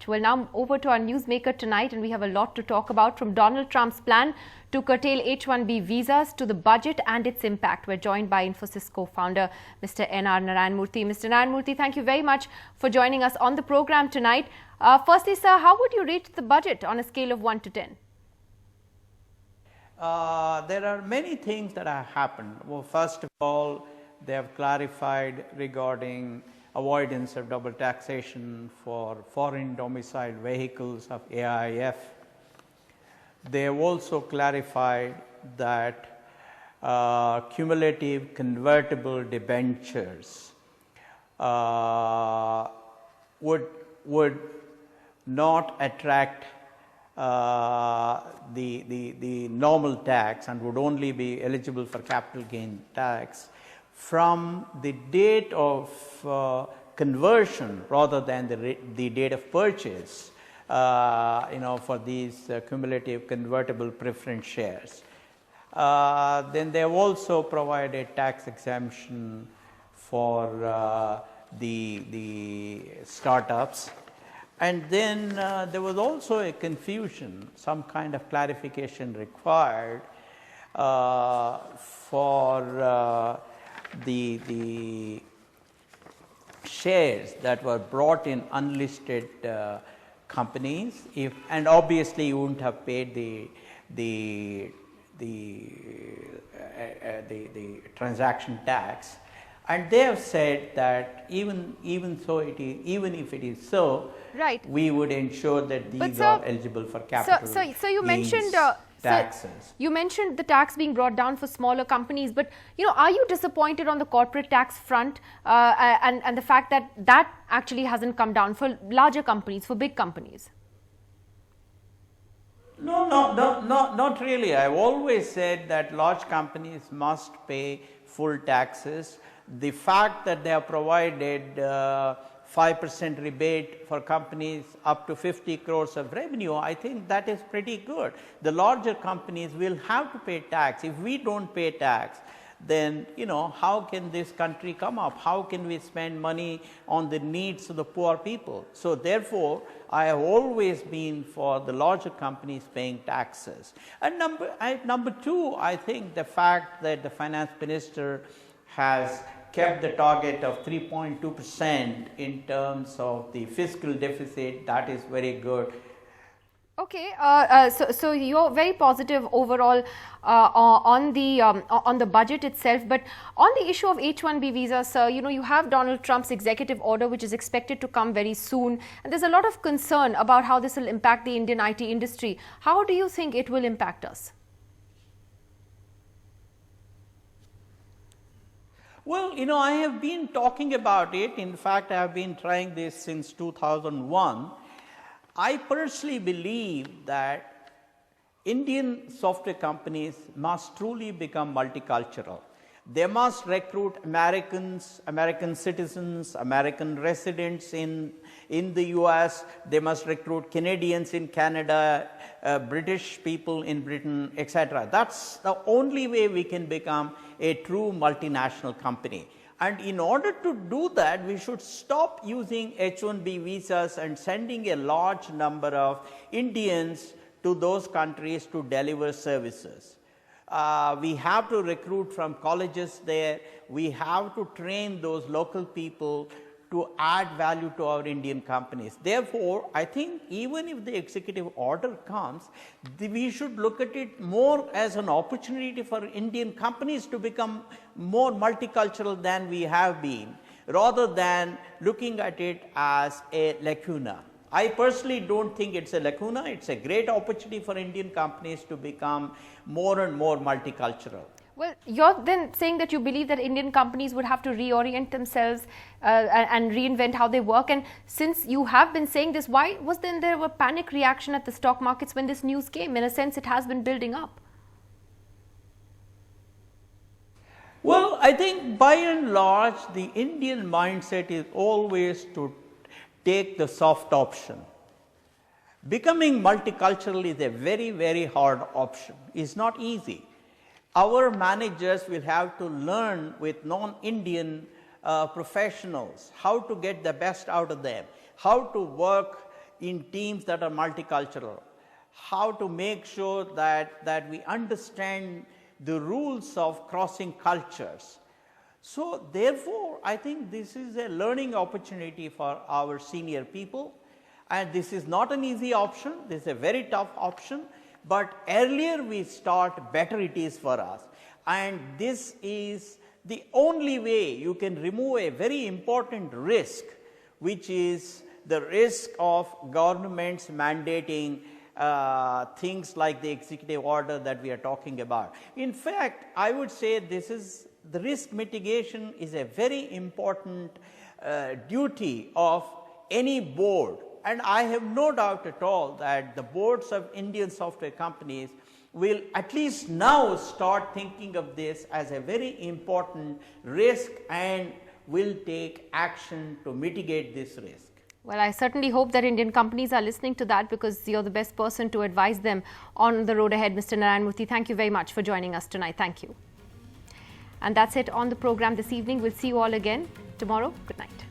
Well, now over to our newsmaker tonight, and we have a lot to talk about, from Donald Trump's plan to curtail H1B visas to the budget and its impact. We're joined by Infosys co-founder Mr. NR Narayana Murthy. Mr. Narayana Murthy, thank you very much for joining us on the program tonight. Firstly, sir, how would you rate the budget on a scale of 1 to 10? There are many things that have happened. Well, first of all, they have clarified regarding avoidance of double taxation for foreign domiciled vehicles of AIF. They have also clarified that cumulative convertible debentures would not attract the normal tax and would only be eligible for capital gain tax from the date of conversion rather than the date of purchase, for these cumulative convertible preference shares. Then they have also provided tax exemption for the startups. And then there was also a confusion, some kind of clarification required for the shares that were brought in unlisted companies, and obviously you wouldn't have paid the transaction tax. And they have said that even if it is so, right, we would ensure that these are eligible for capital so you mentioned taxes. You mentioned the tax being brought down for smaller companies, but are you disappointed on the corporate tax front and the fact that that actually hasn't come down for larger companies, for big companies? No, not really. I've always said that large companies must pay full taxes. The fact that they have provided 5% rebate for companies up to 50 crores of revenue, I think that is pretty good. The larger companies will have to pay tax. If we don't pay tax, then how can this country come up? How can we spend money on the needs of the poor people? So therefore, I have always been for the larger companies paying taxes. And number two, I think the fact that the finance minister has kept the target of 3.2% in terms of the fiscal deficit, that is very good. Okay, so you're very positive overall on the budget itself, but on the issue of H1B visas, sir, you have Donald Trump's executive order, which is expected to come very soon, and there's a lot of concern about how this will impact the Indian IT industry. How do you think it will impact us? Well, I have been talking about it. In fact, I have been trying this since 2001. I personally believe that Indian software companies must truly become multicultural. They must recruit Americans, American citizens, American residents in the US. They must recruit Canadians in Canada, British people in Britain, etc. That's the only way we can become a true multinational company. And in order to do that, we should stop using H1B visas and sending a large number of Indians to those countries to deliver services. We have to recruit from colleges there. We have to train those local people to add value to our Indian companies. Therefore, I think even if the executive order comes, we should look at it more as an opportunity for Indian companies to become more multicultural than we have been, rather than looking at it as a lacuna. I personally don't think it's a lacuna. It's a great opportunity for Indian companies to become more and more multicultural. Well, you're then saying that you believe that Indian companies would have to reorient themselves and reinvent how they work. And since you have been saying this, why was then there a panic reaction at the stock markets when this news came? In a sense, it has been building up. Well, I think by and large, the Indian mindset is always to take the soft option. Becoming multicultural is a very, very hard option. It's not easy. Our managers will have to learn with non-Indian professionals how to get the best out of them, how to work in teams that are multicultural, how to make sure that we understand the rules of crossing cultures. So therefore, I think this is a learning opportunity for our senior people, and this is not an easy option, this is a very tough option, but earlier we start, better it is for us. And this is the only way you can remove a very important risk, which is the risk of governments mandating things like the executive order that we are talking about. In fact, I would say this is the risk mitigation is a very important duty of any board, and I have no doubt at all that the boards of Indian software companies will at least now start thinking of this as a very important risk and will take action to mitigate this risk. Well, I certainly hope that Indian companies are listening to that, because you're the best person to advise them on the road ahead. Mr. Narayana Murthy, thank you very much for joining us tonight. Thank you. And that's it on the program this evening. We'll see you all again tomorrow. Good night.